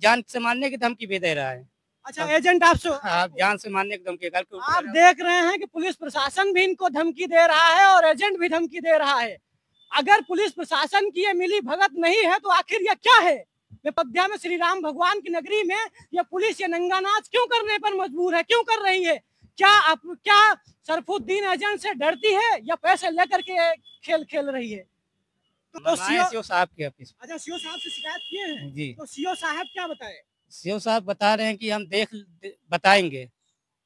जान से मारने की धमकी भी दे रहा है। अच्छा, एजेंट आप आप जान से मारने की धमकी आप देख रहे हैं कि पुलिस प्रशासन भी इनको धमकी दे रहा है और एजेंट भी धमकी दे रहा है। अगर पुलिस प्रशासन की ये मिली भगत नहीं है तो आखिर ये क्या है? अयोध्या में श्री राम भगवान की नगरी में ये पुलिस ये नंगा नाच क्यों करने पर मजबूर है, क्यों कर रही है? क्या सरफुद्दीन एजेंट से डरती है या पैसे लेकर के खेल खेल रही है? तो सीओ साहब के ऑफिस। अच्छा, सीओ साहब से शिकायत किए हैं जी। तो सीओ साहब क्या बताए? सीओ साहब बता रहे हैं कि हम बताएंगे।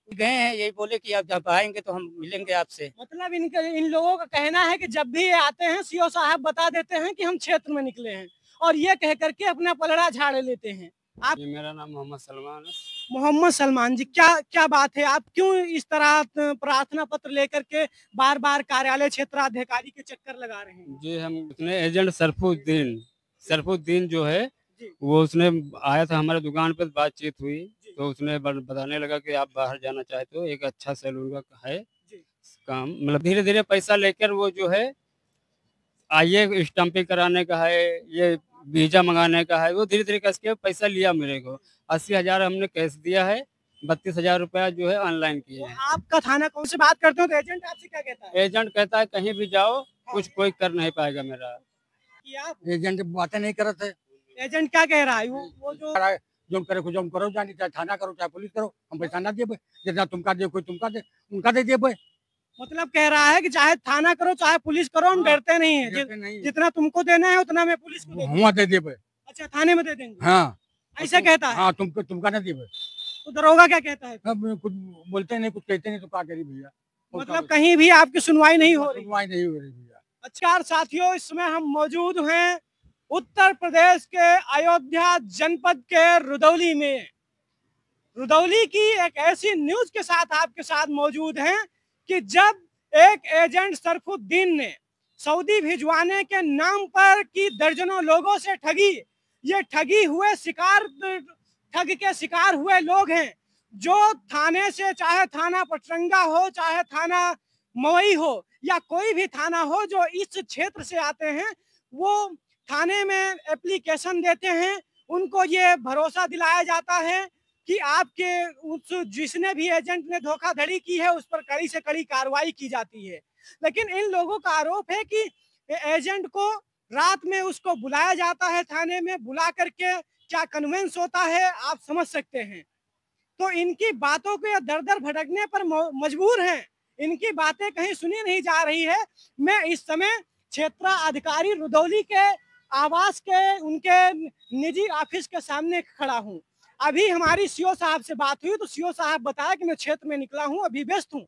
गए हैं, यही बोले कि आप जब आएंगे तो हम मिलेंगे आपसे। मतलब इन लोगों का कहना है कि जब भी ये आते हैं सीओ साहब बता देते हैं कि हम क्षेत्र में निकले हैं और ये कह करके अपना पलड़ा झाड़ लेते हैं। आप? मेरा नाम मोहम्मद सलमान है। मोहम्मद सलमान जी, क्या बात है, आप क्यों इस तरह प्रार्थना पत्र लेकर के बार बार कार्यालय क्षेत्राधिकारी के चक्कर लगा रहे हैं? जी, हम अपने एजेंट सरफुद्दीन जो है वो उसने आया था हमारे दुकान पर, बातचीत हुई तो उसने बताने लगा कि आप बाहर जाना चाहते हो, एक अच्छा सैलून का है काम, मतलब धीरे धीरे पैसा लेकर वो जो है आइए स्टम्पिंग कराने का है, ये वीजा मंगाने का है, वो धीरे धीरे करके पैसा लिया मेरे को। 80,000 हमने कैश दिया है, 32,000 रुपया जो है ऑनलाइन किए हैं। आपका थाना कौन से बात करते हो तो एजेंट आपसे क्या कहता है? एजेंट कहता है कहीं भी जाओ कुछ कोई कर नहीं पाएगा मेरा। एजेंट बातें नहीं करते। एजेंट क्या कह रहा है? वो जो करे कुछ करो, जानी चाहे थाना करो चाहे पुलिस करो, हम पैसा ना दे, जितना तुमका दे कोई तुमका दे, उनका दे दे। मतलब कह रहा है कि चाहे थाना करो चाहे पुलिस करो, हम डरते नहीं है, जितना तुमको देना है उतना मैं पुलिस को दे दे। अच्छा, थाने में दे देंगे? हाँ, ऐसा कहता है। हाँ, तुमका ना दे। तो दरोगा क्या कहता है? कुछ बोलते नहीं, कुछ कहते नहीं, तो क्या करी भैया। मतलब कहीं भी आपकी सुनवाई नहीं हो रही? सुनवाई नहीं हो रही भैया। अच्छा साथियों, इस समय हम मौजूद हैं उत्तर प्रदेश के अयोध्या जनपद के रुदौली में। रुदौली की एक ऐसी न्यूज के साथ आपके साथ मौजूद हैं कि जब एक एजेंट सरफुद्दीन ने सऊदी भिजवाने के नाम पर की दर्जनों लोगों से ठगी, ये ठग के शिकार हुए लोग हैं जो थाने से, चाहे थाना पटरंगा हो चाहे थाना मवई हो या कोई भी थाना हो जो इस क्षेत्र से आते हैं, वो थाने में एप्लीकेशन देते हैं। उनको ये भरोसा दिलाया जाता है कि आपके जिसने भी एजेंट ने धोखाधड़ी की है उस पर कड़ी से कड़ी कार्रवाई की जाती है। लेकिन इन लोगों का आरोप है कि एजेंट को रात में उसको बुलाया जाता है, थाने में बुला करके क्या कन्वेंस होता है आप समझ सकते हैं। तो इनकी बातों को दर दर भटकने पर मजबूर हैं, इनकी बातें कहीं सुनी नहीं जा रही है। मैं इस समय क्षेत्राधिकारी रुदौली के आवास के उनके निजी ऑफिस के सामने खड़ा हूँ। अभी हमारी सीओ साहब से बात हुई तो सीओ साहब बताया कि मैं क्षेत्र में निकला हूँ, अभी व्यस्त हूँ।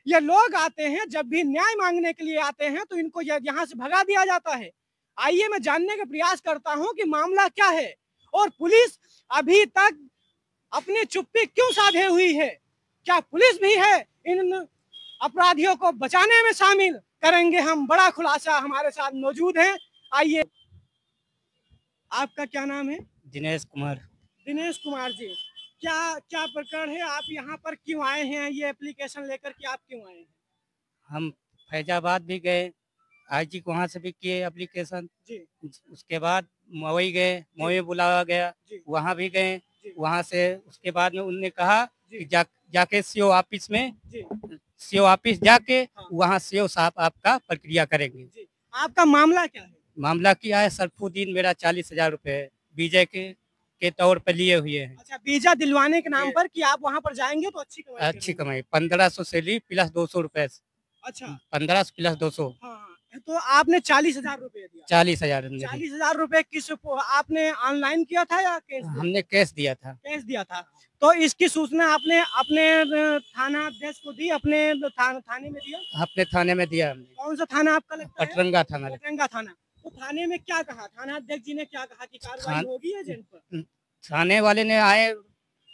ये लोग आते हैं, जब भी न्याय मांगने के लिए आते हैं तो इनको यहाँ से भगा दिया जाता है। आइए मैं जानने का प्रयास करता हूँ कि मामला क्या है और पुलिस अभी तक अपनी चुप्पी क्यों साधे हुई है। क्या पुलिस भी है इन अपराधियों को बचाने में शामिल? करेंगे हम बड़ा खुलासा, हमारे साथ मौजूद हैं। आइए, आपका क्या नाम है? दिनेश कुमार। दिनेश कुमार जी, क्या प्रकरण है, आप यहाँ पर क्यों आए हैं? ये एप्लीकेशन लेकर के आप क्यों आए हैं? हम फैजाबाद भी गए, आईजी को वहाँ से भी किए एप्लीकेशन जी। उसके बाद मवई गए, मवई बुलाया गया, वहाँ भी गए, वहाँ से उसके बाद में उन्होंने कहा कि जाके सीओ ऑफिस में, सीओ ऑफिस जाके वहाँ सीओ साहब आपका प्रक्रिया करेंगे। आपका मामला क्या है? मामला किया है, सरफुद्दीन मेरा 40,000 रुपए वीजा के तौर पर लिए हुए हैं। अच्छा, वीजा दिलवाने के नाम पर कि आप वहाँ पर जाएंगे तो अच्छी कमाई 1500 सैलरी प्लस 200 रुपए। अच्छा, 1500 प्लस 200। तो आपने 40,000 रुपए दिया? 40,000 रुपए किस आपने ऑनलाइन किया था या कैश? हमने कैश दिया था। कैश दिया था। तो इसकी सूचना आपने अपने थाना अध्यक्ष को दी, अपने थाने में दिया? अपने थाने में दिया हमने। कौन सा थाना आपका लगता है? पटरंगा थाना। पटरंगा थाना। तो थाने में क्या कहा, थाना अध्यक्ष जी ने क्या कहा कि कार्रवाई होगी एजेंट पर? थाने वाले ने आए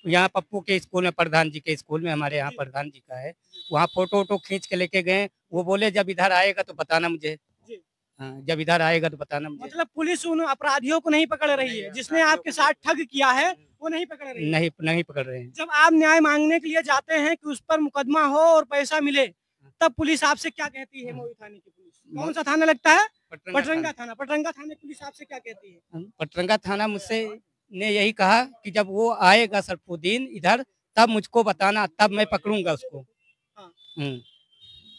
यहाँ पप्पू के स्कूल में, प्रधान जी के स्कूल में, हमारे यहाँ प्रधान जी का है, वहाँ फोटो वोटो खींच के लेके गए। वो बोले जब इधर आएगा तो बताना मुझे। हाँ, जब इधर आएगा तो बताना मुझे। मतलब पुलिस उन अपराधियों को नहीं पकड़ रही है, जिसने आपके साथ ठग किया है वो नहीं पकड़ रही है? नहीं पकड़ रहे हैं। जब आप न्याय मांगने के लिए जाते हैं कि उस पर मुकदमा हो और पैसा मिले, तब पुलिस आपसे क्या कहती है? मवई थाने की पुलिस, कौन सा थाना लगता है? पटरंगा थाना। पटरंगा थाने पुलिस आपसे क्या कहती है? पटरंगा थाना मुझसे ने यही कहा कि जब वो आएगा सरफुद्दीन इधर तब मुझको बताना, तब मैं पकड़ूंगा उसको। हाँ।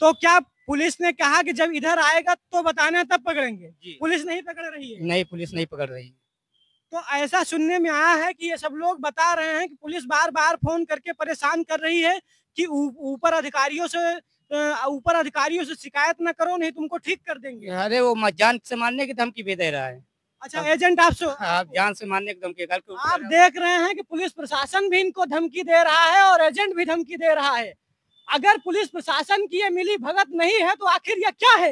तो क्या पुलिस ने कहा कि जब इधर आएगा तो बताना तब पकड़ेंगे? जी। पुलिस नहीं पकड़ रही है? नहीं, पुलिस नहीं पकड़ रही। तो ऐसा सुनने में आया है कि ये सब लोग बता रहे हैं कि पुलिस बार-बार फोन करके परेशान कर रही है कि ऊपर अधिकारियों से शिकायत ना करो, नहीं तुमको ठीक कर देंगे। अरे वो जान से मारने की धमकी भी दे रहा है। अच्छा, एजेंट आप जान से मारने की धमकी। आप देख रहे हैं कि पुलिस प्रशासन भी इनको धमकी दे रहा है और एजेंट भी धमकी दे रहा है। अगर पुलिस प्रशासन की ये मिली भगत नहीं है तो आखिर ये क्या है?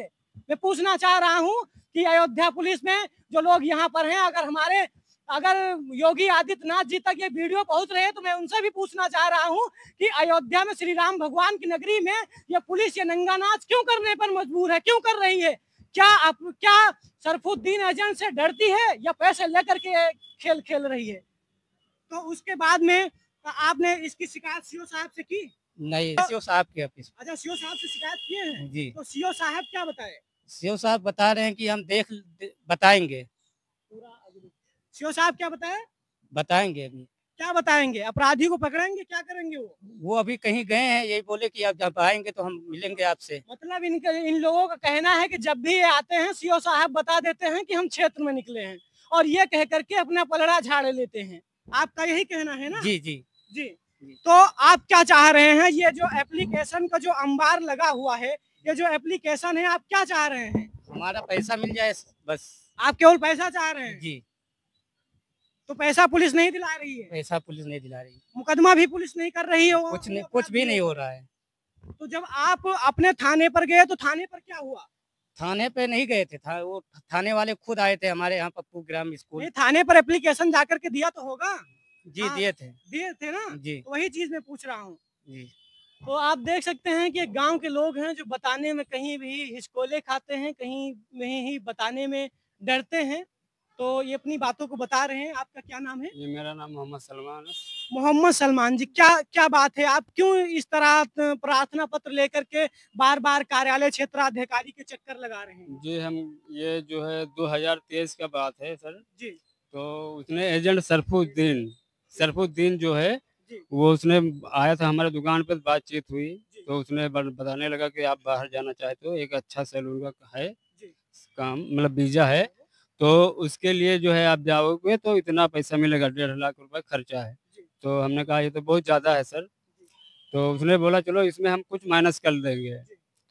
मैं पूछना चाह रहा हूँ कि अयोध्या पुलिस में जो लोग यहाँ पर हैं, अगर योगी आदित्यनाथ जी तक ये वीडियो पहुंच रहे हैं तो मैं उनसे भी पूछना चाह रहा हूँ कि अयोध्या में श्री राम भगवान की नगरी में ये पुलिस ये नंगा नाच क्यों करने पर मजबूर है, क्यों कर रही है? क्या सरफुद्दीन एजेंट से डरती है या पैसे लेकर के खेल खेल रही है? तो उसके बाद में आपने इसकी शिकायत सीओ साहब से की? नहीं, सीओ साहब के ऑफिस। अच्छा, सीओ साहब से शिकायत किए हैं? जी। तो सीओ साहब क्या बताए? सीओ साहब बता रहे हैं कि हम बताएंगे। सीओ साहब क्या बताएंगे अभी। क्या बताएंगे? अपराधी को पकड़ेंगे, क्या करेंगे वो अभी कहीं गए हैं, यही बोले कि आप जब आएंगे तो हम मिलेंगे आपसे। मतलब इन लोगों का कहना है कि जब भी ये आते हैं सीओ साहब बता देते हैं कि हम क्षेत्र में निकले हैं और ये कह करके अपना पलड़ा झाड़ लेते हैं। आपका यही कहना है ना? जी जी जी। तो आप क्या चाह रहे हैं? ये जो एप्लीकेशन का जो अंबार लगा हुआ है, ये जो एप्लीकेशन है, आप क्या चाह रहे हैं? हमारा पैसा मिल जाए बस। आप केवल पैसा चाह रहे हैं? जी। तो पैसा पुलिस नहीं दिला रही है? पैसा पुलिस नहीं दिला रही। मुकदमा भी पुलिस नहीं कर रही है? कुछ भी नहीं हो रहा है। तो जब आप अपने थाने पर गए तो थाने पर क्या हुआ? थाने पे नहीं गए थे, वो थाने वाले खुद आए थे हमारे यहाँ पप्पू ग्राम स्कूल। थाने पर एप्लीकेशन जाकर के दिया तो होगा? जी दिए थे ना? जी। तो वही चीज मैं पूछ रहा हूँ जी। तो आप देख सकते हैं कि गांव के लोग हैं जो बताने में कहीं भी हिचकोले खाते हैं, कहीं में ही बताने में डरते हैं। तो ये अपनी बातों को बता रहे हैं। आपका क्या नाम है? जी, मेरा नाम मोहम्मद सलमान है। मोहम्मद सलमान जी, क्या बात है? आप क्यों इस तरह प्रार्थना पत्र लेकर के बार-बार कार्यालय क्षेत्राधिकारी के चक्कर लगा रहे हैं? जी, हम ये जो है 2023 का बात है सर जी। तो उसने एजेंट सरफुद्दीन जो है वो उसने आया था हमारे दुकान पर, बातचीत हुई तो उसने बताने लगा कि आप बाहर जाना चाहते हो, एक अच्छा सैलून का है काम, मतलब वीजा है, तो उसके लिए जो है आप जाओगे तो इतना पैसा मिलेगा, 1.5 लाख रुपए खर्चा है। तो हमने कहा ये तो बहुत ज़्यादा है सर। तो उसने बोला चलो इसमें हम कुछ माइनस कर देंगे।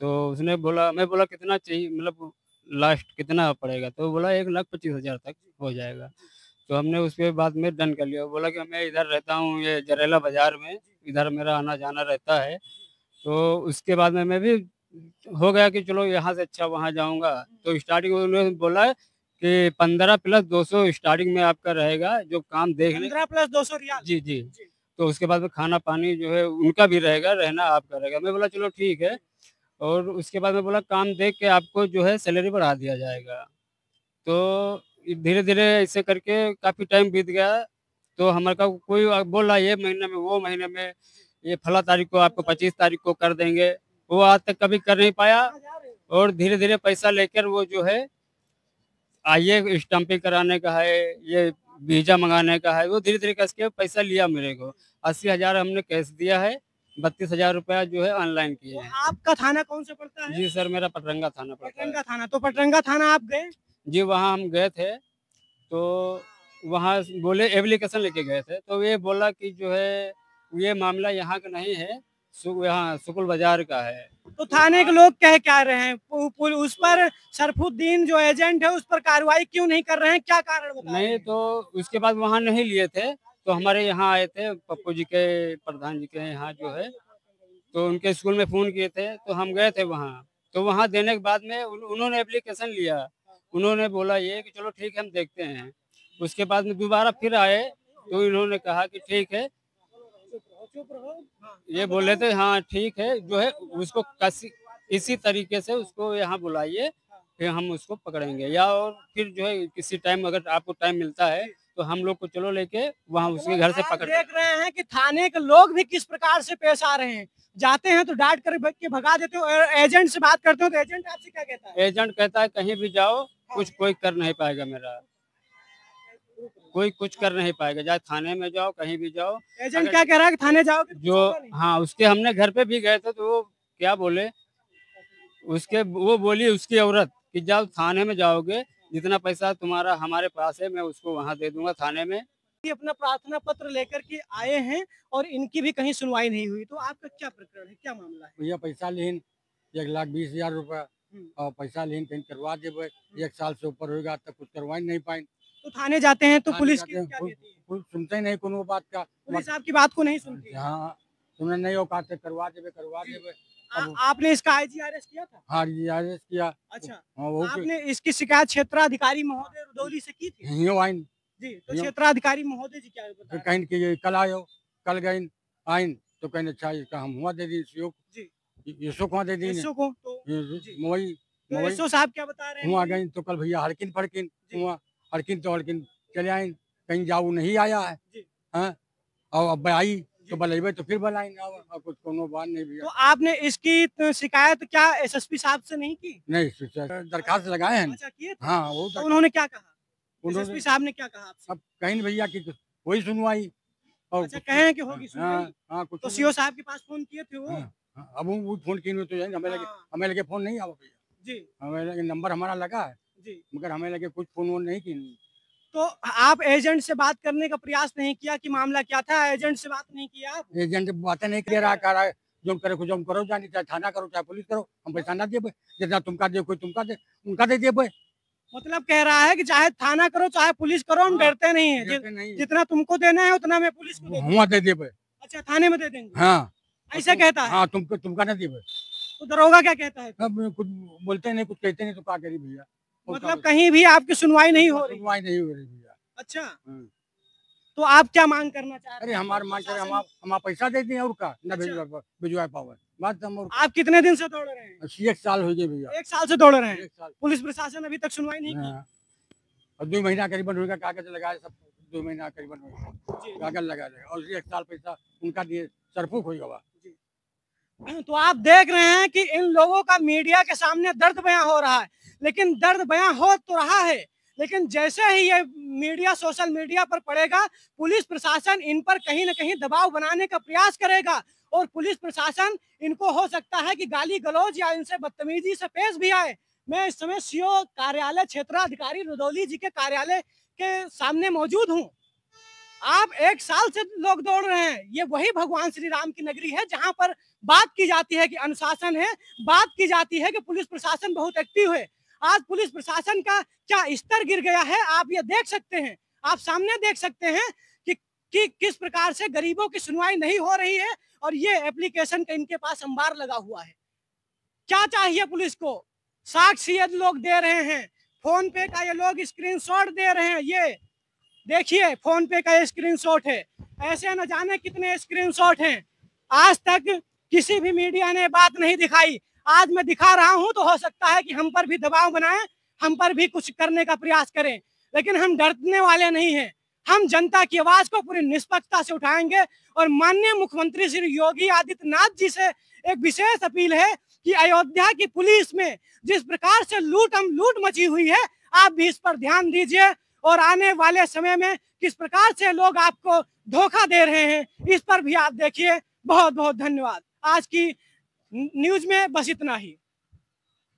तो उसने बोला, मैं बोला कितना चाहिए, मतलब लास्ट कितना पड़ेगा? तो बोला 1,25,000 तक हो जाएगा। तो हमने उसके बाद में डन कर लिया। बोला कि मैं इधर रहता हूँ ये जरेला बाज़ार में, इधर मेरा आना जाना रहता है। तो उसके बाद में मैं भी हो गया कि चलो यहाँ से अच्छा वहाँ जाऊँगा। तो स्टार्टिंग में उन्होंने बोला कि 15 + 200 स्टार्टिंग में आपका रहेगा जो काम देखने। 15 + 200 रियाल? जी, जी। तो उसके बाद में खाना पानी जो है उनका भी रहेगा, रहना आपका रहेगा। मैं बोला चलो ठीक है। और उसके बाद में बोला काम देख के आपको जो है सैलरी बढ़ा दिया जाएगा। तो धीरे-धीरे ऐसे करके काफ़ी टाइम बीत गया। तो हमारे का कोई बोला ये महीने में, वो महीने में, ये फला तारीख को आपको 25 तारीख को कर देंगे। वो आज तक कभी कर नहीं पाया और धीरे-धीरे पैसा लेकर वो जो है आइए स्टाम्पिंग कराने का है, ये वीज़ा मंगाने का है, वो धीरे-धीरे कस के पैसा लिया मेरे को। 80,000 हमने कैश दिया है, 32,000 रुपया जो है ऑनलाइन किए हैं। आपका थाना कौन सा पड़ता है? जी सर, मेरा पटरंगा थाना पड़ता है। पटरंगा थाना। तो पटरंगा थाना आप गए? जी, वहाँ हम गए थे, तो वहाँ बोले एप्लीकेशन लेके गए थे, तो ये बोला कि जो है ये मामला यहाँ का नहीं है, यहाँ सुकुल बाज़ार का है। तो थाने के लोग कह क्या रहे हैं? उस पर सरफुद्दीन जो एजेंट है उस पर कार्रवाई क्यों नहीं कर रहे हैं? क्या कारण बता रहे हैं? नहीं, तो उसके बाद वहाँ नहीं लिए थे, तो हमारे यहाँ आए थे पप्पू जी के, प्रधान जी के यहाँ जो है, तो उनके स्कूल में फ़ोन किए थे, तो हम गए थे वहाँ। तो वहाँ देने के बाद में उन्होंने एप्लीकेशन लिया। उन्होंने बोला ये कि चलो ठीक है हम देखते हैं। उसके बाद में दोबारा फिर आए, तो इन्होंने कहा कि ठीक है, ये बोले थे हाँ ठीक है, जो है उसको इसी तरीके से उसको यहाँ बुलाइए, फिर हम उसको पकड़ेंगे, या और फिर जो है किसी टाइम अगर आपको टाइम मिलता है तो हम लोग को चलो लेके वहाँ उसके घर से पकड़। देख रहे हैं कि थाने के लोग भी किस प्रकार से पेश आ रहे हैं। जाते हैं तो डांट कर के भगा देते हो, एजेंट से बात करते हो तो एजेंट आपसे क्या कहता है? एजेंट कहता है कहीं भी जाओ कुछ कोई कर नहीं पाएगा मेरा। कोई कुछ कर नहीं पाएगा, चाहे थाने में जाओ कहीं भी जाओ। एजेंट अगर क्या कह रहा है कि थाने जाओगे तो कुछ जो होगा नहीं? हाँ उसके हमने घर पे भी गए थे तो वो क्या बोले, वो बोली उसकी औरत कि जाओ थाने में जाओगे, जितना पैसा तुम्हारा हमारे पास है मैं उसको वहाँ दे दूंगा थाने में। ये अपना प्रार्थना पत्र लेकर के आए हैं और इनकी भी कहीं सुनवाई नहीं हुई, तो आपका क्या प्रकरण है, क्या मामला है? भैया पैसा लेन 1,20,000 रुपया हम्म। और पैसा लेन कहीं करवा देवे, 1 साल से ऊपर होगा तब कुछ करवा ही नहीं पाए। तो थाने जाते हैं तो थाने पुलिस जाते की हैं, क्या कहती है? पुलिस सुनते ही नहीं कोनो बात का। पुलिस आपकी बात को नहीं सुनती है। हाँ तुमने नहीं औकात है करवा देवे। अब आपने इसका आईजीआरएस किया था? हाँ रियायत किया। अच्छा, हाँ वो आपने इसकी शिकायत क्षेत्राधिकारी महोदय रुदौली से की थी? हियो आइन जी, तो यो। क्षेत्राधिकारी महोदय जी क्या बता तो रहे हैं? कहीं कि कल आयो, कल गए आइन तो कहने अच्छा इसका हम हुआ दे दी जी। इसो कहाँ दे दी एसओ को तो जी। मोई तो मोई एसओ साहब क्या बता रहे हैं? हुआ गई तो कल भैया हड़किन फड़किन जी। हुआ हड़किन चले आए, कहीं जाऊ नहीं आया है। जी। हाँ और अब आई तो जी। बलेबे तो फिर बुलाएंगे और कुछ कोनो बात नहीं तो भैया। आपने इसकी तो शिकायत क्या एसएसपी साहब से नहीं की? नहीं दरखास्त लगाए हैं। अच्छा, किए थे? हाँ वो तो उन्होंने क्या कहा? उन्होंने एसएसपी साहब ने क्या कहा आपसे? अब कहीं भैया की वही सुनवाई और अच्छा, कहे हैं कि होगी सुनवाई। हाँ हाँ कुछ तो सीओ साहब के पास फोन किए थे वो? हाँ, हाँ, अब वो फोन किए तो हाँ। हमें लगे फोन नहीं आवा भैया, जी हमें लगे नंबर हमारा लगा है जी। मगर हमें लगे कुछ फोन वोन नहीं की। तो आप एजेंट से बात करने का प्रयास नहीं किया कि मामला क्या था? एजेंट से बात नहीं किया आप? एजेंट बातें नहीं कर रहा, कह रहा है जो करे कुछ हम करो, जानी चाहे थाना करो चाहे पुलिस करो, हम पैसा ना देवे, जितना तुमका दे कोई तुमका दे उनका दे देवे। मतलब कह रहा है कि चाहे थाना करो चाहे पुलिस करो, हम हाँ, डरते नहीं है। देते नहीं जितना तुमको देना है उतना मैं पुलिस को दे दूंगा। हुआ दे देवे। अच्छा, थाने में दे देंगे? हाँ ऐसा कहता है? हाँ तुमका ना देवे। तो दरोगा क्या कहता है? अब कुछ बोलते नहीं कुछ कहते नहीं तो क्या करी भैया। मतलब कहीं भी आपकी सुनवाई नहीं हो रही? सुनवाई नहीं हो रही भैया। अच्छा, हाँ। तो आप क्या मांग करना चाह रहे अरे हैं? हमारे मांग करे हम पैसा दे दें और का ना अच्छा। भिजवा पावे बात हम। और आप कितने दिन से दौड़ रहे हैं? 1 साल हो गए भैया। 1 साल से दौड़ रहे हैं। 1 साल पुलिस प्रशासन अभी तक सुनवाई नहीं की? हाँ। और 2 महीना करीबन होगा, कागज लगाए सब 2 महीना करीबन होगा जी। कागज लगा देगा और 1 साल पैसा उनका दिए सरफूक हो गवा। तो आप देख रहे हैं कि इन लोगों का मीडिया के सामने दर्द बयां हो रहा है, लेकिन दर्द बयां हो तो रहा है, लेकिन जैसे ही ये मीडिया सोशल मीडिया पर पड़ेगा, पुलिस प्रशासन इन पर कहीं न कहीं दबाव बनाने का प्रयास करेगा और पुलिस प्रशासन इनको हो सकता है कि गाली गलौज या इनसे बदतमीजी से पेश भी आए। मैं इस समय सीओ कार्यालय क्षेत्राधिकारी रुदौली जी के कार्यालय के सामने मौजूद हूँ। आप 1 साल से लोग दौड़ रहे हैं। ये वही भगवान श्री राम की नगरी है जहां पर बात की जाती है कि अनुशासन है, बात की जाती है कि पुलिस प्रशासन बहुत एक्टिव है। आज पुलिस प्रशासन का क्या स्तर गिर गया है, आप ये देख सकते हैं। आप सामने देख सकते हैं कि किस प्रकार से गरीबों की सुनवाई नहीं हो रही है और ये एप्लीकेशन का इनके पास अंबार लगा हुआ है। क्या चाहिए पुलिस को? साक्ष्य ये लोग दे रहे हैं, फोन पे का ये लोग स्क्रीनशॉट दे रहे हैं। ये देखिए फोन पे का स्क्रीनशॉट है, ऐसे न जाने कितने स्क्रीनशॉट हैं। आज तक किसी भी मीडिया ने बात नहीं दिखाई, आज मैं दिखा रहा हूं तो हो सकता है कि हम पर भी दबाव बनाएं, हम पर भी कुछ करने का प्रयास करें, लेकिन हम डरने वाले नहीं हैं। हम जनता की आवाज को पूरी निष्पक्षता से उठाएंगे और माननीय मुख्यमंत्री श्री योगी आदित्यनाथ जी से एक विशेष अपील है कि अयोध्या की पुलिस में जिस प्रकार से लूट मची हुई है, आप भी इस पर ध्यान दीजिए और आने वाले समय में किस प्रकार से लोग आपको धोखा दे रहे हैं, इस पर भी आप देखिए। बहुत बहुत धन्यवाद। आज की न्यूज में बस इतना ही।